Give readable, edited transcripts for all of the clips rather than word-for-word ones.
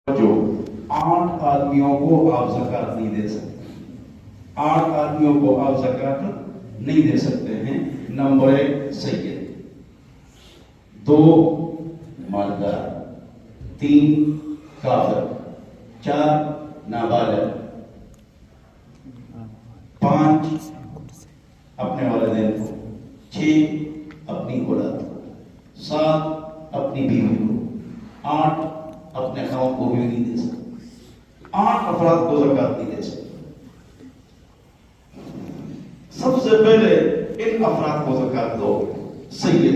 جو 8 آدمیوں کو آپ زکات نہیں دے سکتے، 8 آدمیوں کو آپ زکات نہیں دے سکتے ہیں۔ نمبر 1 سید، 2 مالدار، 3 کافر، 4 نابالغ، 5 اپنے والدین کو، 6 اپنی اولاد کو، 7 اپنی بیوی کو، 8 اپنے خاوند کو بھی نہیں دے سکتے، 8 افراد کو زکات نہیں دے سکتے۔ سب سے پہلے ان افراد کو زکات دو۔ سید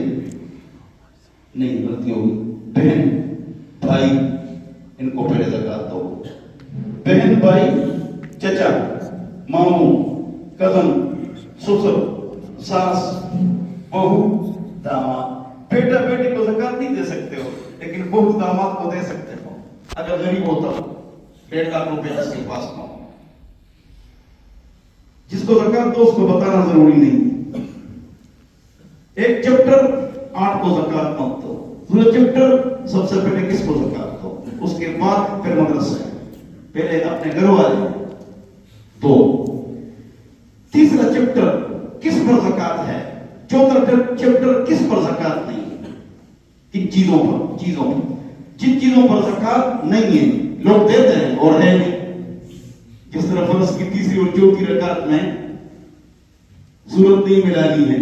نہیں، غلطی ہوگی، بہن بھائی ان کو پہلے زکات دو۔ بہن بھائی، چچا، ماموں، کزن، سسر، ساس، بہو، داماد۔ بیٹا بیٹی کو زکات نہیں دے سکتے ہو، لیکن بہو داماد کو دے سکتے ہو اگر غریب ہوتا ہو، 1.5 لاکھ روپے جس کے پاس نہ ہو۔ جس کو زکات دو اس کو بتانا ضروری نہیں۔ ایک چیپٹر 8 کو زکات مت دو، دوسرا چیپٹر سب سے پہلے کس کو زکات دو، اس کے بعد پھر مدرسہ، پہلے اپنے گھر والے دو۔ تیسرا چیپٹر کس پر زکات ہے، چوتھا چیپٹر کس پر زکات نہیں ہے، کن چیزوں پر، جن چیزوں پر زکات نہیں ہے لوگ دیتے ہیں اور ہے نہیں۔ جس طرح فرض کی تیسری اور چوتھی رکعت میں سورت نہیں ملانی ہے،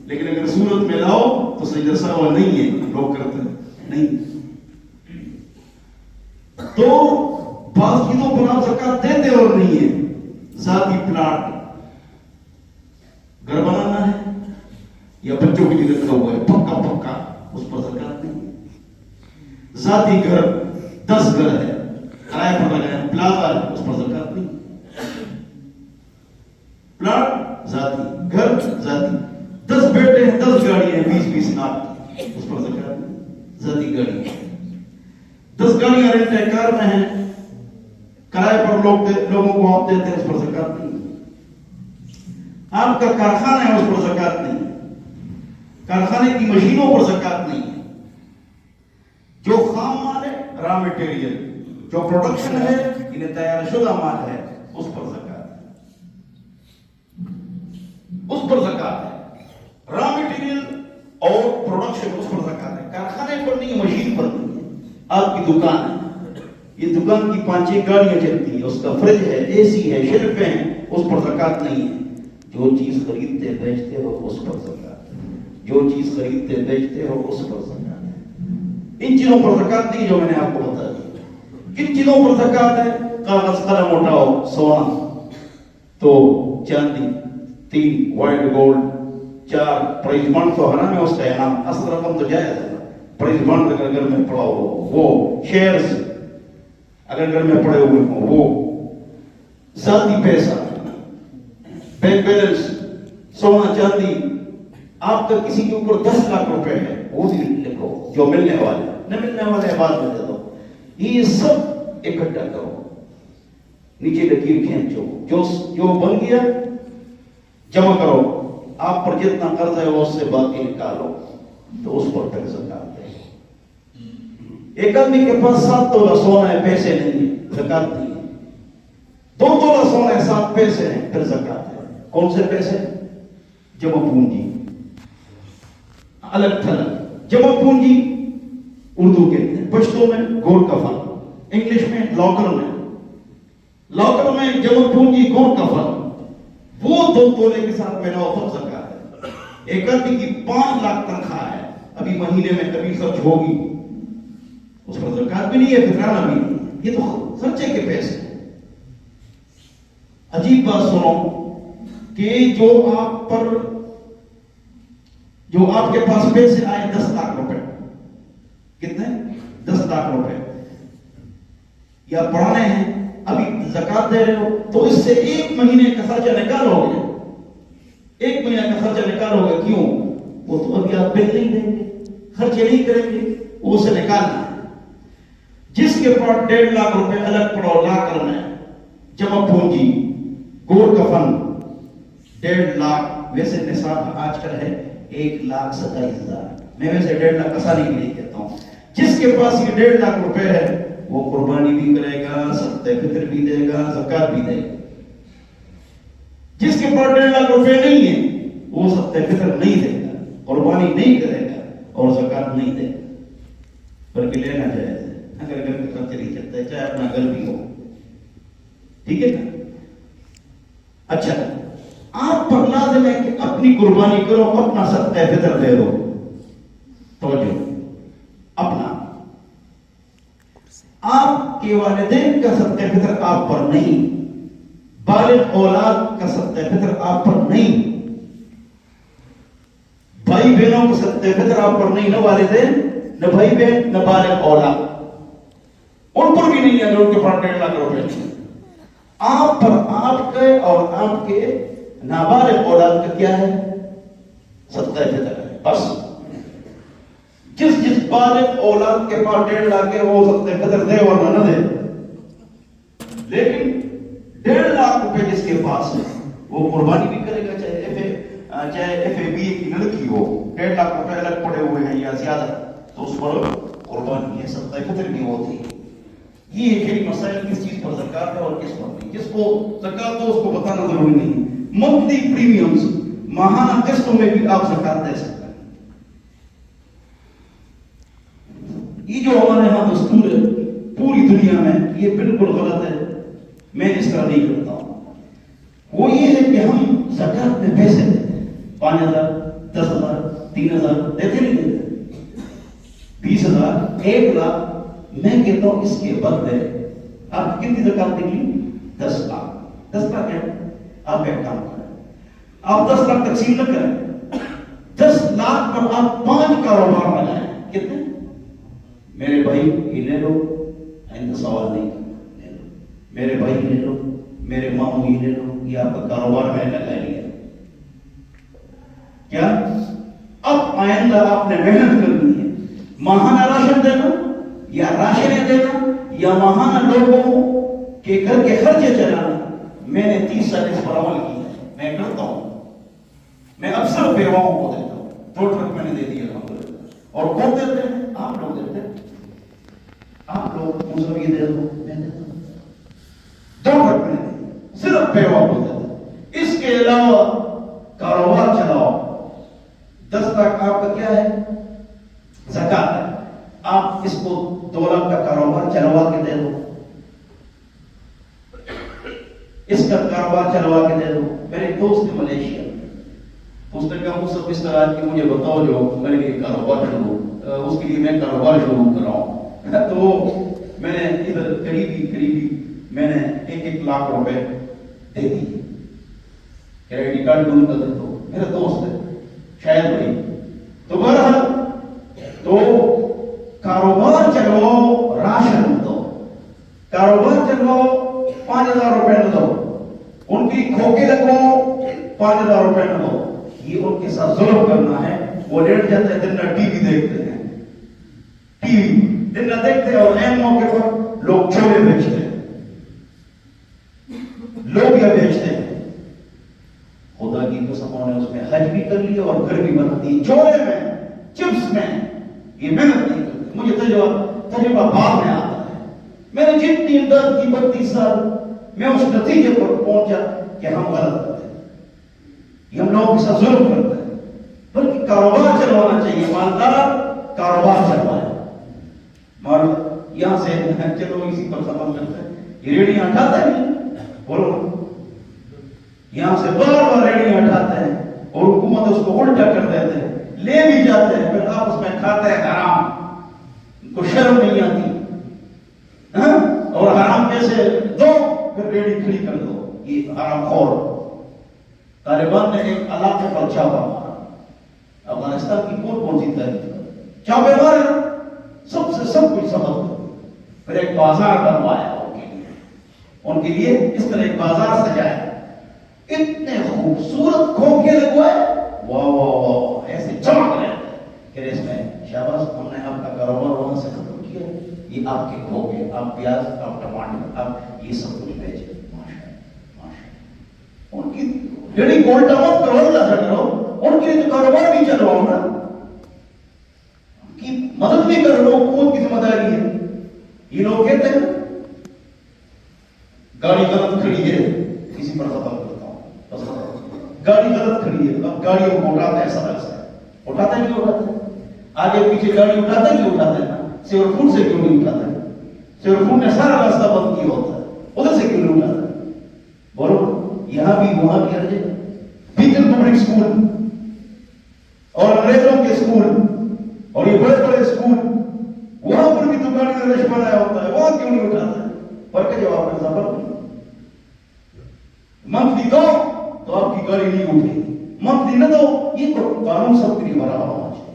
لیکن اگر سورت ملاؤ تو سجدہ سہو نہیں ہے، لوگ کرتے ہیں نہیں۔ تو بعض چیزوں پر آپ زکات دیتے اور نہیں ہے۔ ذاتی پلاٹ، گھر بنانا ہے یا بچوں کے لیے رکھا ہوا ہے پکا، اس پر زکات نہیں ہے۔ ذاتی گھر، 10 گھر ہے، کرایہ پر لگایا، پلازا ہے، اس پر زکات نہیں۔ پلاٹ ذاتی، گھر ذاتی، 10 بیٹے ہیں، 10 گاڑیاں ہیں، 20 لاکھ، اس پر زکات نہیں۔ ذاتی گاڑی، 10 گاڑیاں رینٹ کار میں ہیں، کرایہ پر لوگوں کو آپ دیتے ہیں، اس پر زکات نہیں۔ آپ کا کارخانہ ہے، اس پر زکات نہیں۔ کارخانے کی مشینوں پر زکات نہیں ہے۔ جو خام مال ہے، را مٹیریل، جو پروڈکشن ہے، انہیں تیار شدہ مال ہے، اس پر زکات ہے، اس پر زکات ہے۔ را مٹیریل اور پروڈکشن، اس پر زکات ہے۔ کارخانے پر نہیں، مشین پر نہیں ہے۔ آپ کی دکان ہے، یہ دکان کی 5-6 گاڑیاں چلتی ہیں، اس کا فریج ہے، اے سی ہے، شیلفیں ہیں، اس پر زکات نہیں ہے۔ جو چیز خریدتے بیچتے ہو اس پر زکات ہے، جو چیز خریدتے بیچتے ہو اس پر زکات ہے۔ ان چیزوں پر زکات نہیں جو میں نے آپ کو بتا دی۔ کن چیزوں پر زکات ہے؟ کاغذ قلم اٹھاؤ، سونا، تو چاندی، 3 وائٹ گولڈ، 4 پرائز بانڈ تو حرام ہے، اس کا انعام، اصل رقم تو جائز ہے۔ پرائز بانڈ اگر گھر میں پڑا ہو، وہ شیئرز اگر گھر میں پڑے ہوئے ہوں، وہ ذاتی پیسہ، بینک بیلنس، سونا چاندی۔ آپ کا کسی کے اوپر 10 لاکھ روپے ہے، وہ بھی لکھو، جو ملنے والے، نہ ملنے والے بعد میں دے دو۔ یہ سب اکٹھا کرو، نیچے لکیر کھینچو، جو بن گیا جمع کرو۔ آپ پر جتنا قرض ہے اس سے باقی نکالو، تو اس پر پھر زکات ہے۔ ایک آدمی کے پاس 7 تولہ سونا ہے، پیسے نہیں ہے، زکات نہیں ہے۔ 2 تولہ سونا ہے، 7 پیسے ہیں، پھر زکات ہے۔ کون سے پیسے؟ جمع پونجی، الگ تھلگ۔ جمع پونجی اردو کہتے ہیں، پشتو میں گور کفن، انگلش میں لاکر میں۔ لاکر میں جمع پونجی، گور کفن، وہ 2 تولے کے ساتھ میں نہ تب زکات ہے۔ ایک آدمی کی 5 لاکھ تنخواہ ہے، ابھی مہینے میں کبھی خرچ ہوگی، اس پر زکات بھی نہیں ہے، فطرانہ بھی نہیں ہے، یہ تو خرچے کے پیسے۔ عجیب بات سنو کہ جو آپ کے پاس پیسے آئے 10 لاکھ روپے، کتنے؟ 10 لاکھ روپے، یا پڑھانے ہیں، ابھی زکات دے رہے ہو، تو اس سے 1 مہینے کا خرچہ نکالو گے، 1 مہینے کا خرچہ نکالو گے۔ کیوں؟ وہ تو ابھی آپ بل نہیں دیں گے، خرچے نہیں کریں گے، وہ اسے نکالنا ہے۔ جس کے پاس 1.5 لاکھ روپے الگ پڑو لاکر میں، جمع پونجی، گور کفن، 1.5 لاکھ، ویسے نصاب آج کل ہے 1,27,000، میں ویسے 1.5 لاکھ کسانی کے لیے کہتا ہوں۔ جس کے پاس یہ 1.5 لاکھ روپے ہے وہ قربانی بھی सत्ते फितर भी देगा, ज़कात भी देगा। जिसके पास 1.5 लाख रुपए नहीं है वो सत्ते फितर नहीं देगा, कुर्बानी नहीं करेगा और ज़कात नहीं देगा, बल्कि लेना जायज़ है अगर घर के खर्चे नहीं चलते, चाहे अपना घर भी हो, ठीक है ना। अच्छा, आप पर लाज़िम है कि अपनी कुर्बानी करो, अपना सत्ते फितर दे दो। तो जो अपना आपके वालिदैन का सत्ते फितर आप पर नहीं, बालिग औलाद का सत्ते फितर आप पर नहीं, भाई बहनों का सत्ते फितर आप पर नहीं, न वालिदैन न भाई बहन न बालिग औलाद, उन पर भी नहीं है उनके पास 1.5 लाख रुपए नहीं। आप पर आपके और आपके नाबालिग औलाद का क्या है? सत्ते फितर है। बस जिस बालिग औलाद के पास 1.5 लाख है वो सत्ते फितर दे वरना न दे। लेकिन 1.5 लाख रुपए जिसके पास है वो कुर्बानी भी करेगा, चाहे FAB की लड़की हो, 1.5 लाख रुपए अलग पड़े हुए हैं या ज्यादा, तो उस पर कुर्बानी है, सत्ते फितर भी होती है। ये एक मसाइल किस चीज पर ज़कात है और किस पर नहीं। जिसको ज़कात हो उसको बताना जरूरी नहीं। मंथली प्रीमियम्स, माहाना किस्तों में भी आप ज़कात दे सकते हैं। ये जो हमारे यहाँ दस्तूर है पूरी दुनिया में, ये बिल्कुल गलत है, मैं इस तरह नहीं करता हूँ। वो ये है कि हम ज़कात में पैसे देते हैं, 5,000, 10,000, 3,000 देते नहीं देते, 20,000, 1 लाख। मैं कहता हूं इसके बदले आप कितनी ज़कात निकली? 10 लाख। 10 लाख है, आप एक काम करें, आप 10 लाख तकसीम न करें, 10 लाख पर आप 5 कारोबार लगाएं। कितने? मेरे भाई ये ले लो, आइंदा सवाल नहीं करना, ले लो, मेरे भाई ले लो, मेरे मामू ये ले लो, ये आपका कारोबार मैंने लगा लिया। क्या अब आइंदा आपने मेहनत करनी है, माहाना राशन देना या राशन देना या माहाना लोगों के घर के खर्चे चलाना। मैंने 30 साल इस पर अमल किया है, मैं करता हूं, मैं अक्सर बेवाओं को देता हूं, 2 ट्रक मैंने दे दिया अल्हम्दुलिल्लाह। और कौन देते हैं? आप लोग देते हैं, आप लोग मुझे ये दे दो, मैं देता हूं, 2 ट्रक मैंने सिर्फ बेवाओं को देता। इसके अलावा कारोबार चलाओ, 10 लाख आपका क्या है? ज़कात है। आप इसको 2 लाख का कारोबार चलवा के दे दो, इसका कारोबार चलवा के दे दो। मेरे दोस्त है मलेशिया, उसने कहा मुझसे इस तरह कि मुझे बताओ जो मेरे लिए कारोबार शुरू, उसके लिए मैं कारोबार शुरू कराऊं। तो मैंने इधर करीबी मैंने 1-1 लाख रुपए दे दिए, क्रेडिट कार्ड दूर कर दे। तो मेरा दोस्त है शायद भाई, तो बहरहाल तो कारोबार चलवाओ, राशन दो, कारोबार चलवाओ, 5,000 रुपए न दो, उनकी खोके लगवाओ, 5,000 रुपए न दो। ये उनके साथ जुल्म करना है। वो लेट जाते हैं, दिन रात टीवी देखते हैं, टीवी दिन रात देखते हैं, और ऐन मौके पर लोग छोले बेचते हैं, लोग या बेचते हैं। खुदा की कसम उन्होंने उसमें हज भी कर लिया और घर भी बना दी, छोले में, चिप्स में। ये मेहनत नहीं करते। मुझे तजुर्बा बाद में आता है। मैंने जितनी इमदाद की 32 साल, मैं उस नतीजे पर पहुंचा कि हम गलत करते हैं, ये हम लोगों के साथ जुल्म करते हैं। बल्कि कारोबार चलवाना चाहिए, मालदार कारोबार चलवाए। यहां से चलो इसी पर खत्म करते हैं। ये रेडियां हटाता है, बोलो, यहां से बार बार रेडियां हटाते हैं और हुकूमत उसको उल्टा कर देते हैं, ले भी जाते हैं, फिर आप उसमें खाते हैं हराम, उनको शर्म नहीं आती, और हराम पैसे दो फिर रेडी खड़ी कर दो। ये हरामखोर। तालिबान ने एक इलाके पर छापा मारा, अफगानिस्तान की कौन सी तारीख छापे मारे, सबसे सब कुछ समझ, फिर एक बाजार बनवाया उनके लिए, इस तरह एक बाजार सजाया, इतने खूबसूरत खोखे लगवाए, वाह वाह वाह, ऐसे चमक रहे थे। इसमें शाबाश, हमने आपका कारोबार वहां से खत्म किया, ये आपके खोखे, आप प्याज, आप टमाटर, आप ये सब कुछ बेचे, माशा। उनकी यदि गोल्टा मत करो, अल्लाह से करो, उनके लिए तो कारोबार भी चलवाओ ना, उनकी मदद भी कर लो, हुकूमत की जिम्मेदारी है। ये लोग कहते हैं गाड़ी गलत खड़ी है, इसी पर खत्म करता हूँ। गाड़ी गलत खड़ी है, अब गाड़ियों को उठाते हैं सड़क से, उठाते नहीं उठाते, आगे पीछे गाड़ी उठाते नहीं उठाते ना, सिवरपुर से क्यों नहीं उठाते? सिवरपुर ने सारा रास्ता बंद किया होता है, उधर से क्यों नहीं उठाते? बोलो, यहाँ भी वहां भी हर जगह पीपल पब्लिक स्कूल और अंग्रेजों के स्कूल और ये बड़े बड़े स्कूल, वहां पर भी तो गाड़ी में रश बनाया होता है, वहां क्यों नहीं उठाता है? पर के जवाब में जबर मंथली दो तो आपकी गाड़ी नहीं उठेगी, मंथली न दो, ये तो कानून सबके लिए बराबर होना चाहिए।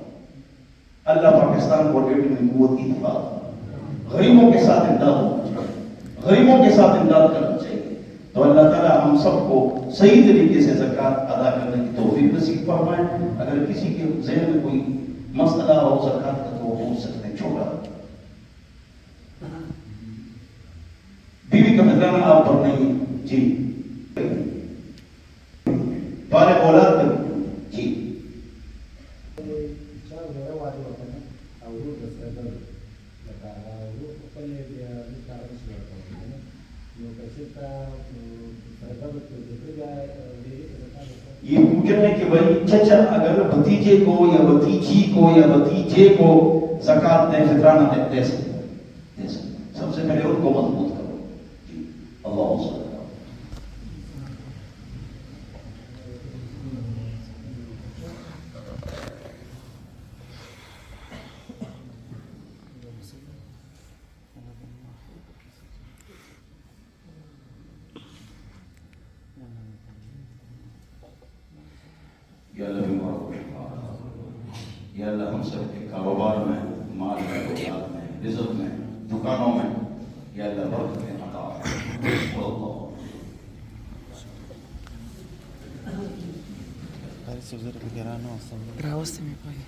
अल्लाह पाकिस्तान को डेट में कुव्वत की हिफाजत, गरीबों के साथ इमदाद होना चाहिए, गरीबों के साथ इमदाद करना चाहिए। तो अल्लाह ताला हम सबको सही तरीके से ज़कात अदा करने की तौफीक नसीब फरमाए। अगर किसी के ज़हन में कोई मसला हो ज़कात का तो वो पूछ सकते हैं। छोटा बीवी का नजराना आप पर नहीं है जी, बाले औलाद का जी, ये पूछ रहे हैं कि भाई चचा अगर भतीजे को या भतीजी को या भतीजे को ज़कात दे, फितराना दे सकते, सबसे पहले उनको मजबूत करो जी। अल्लाह या अल्लाह बीमार को शिफा, या अल्लाह हम सब के कारोबार में, माल में, औलाद में, रिज़्क़ में, दुकानों में, या अल्लाह बरकत अता फरमाए। Grabaste mi país.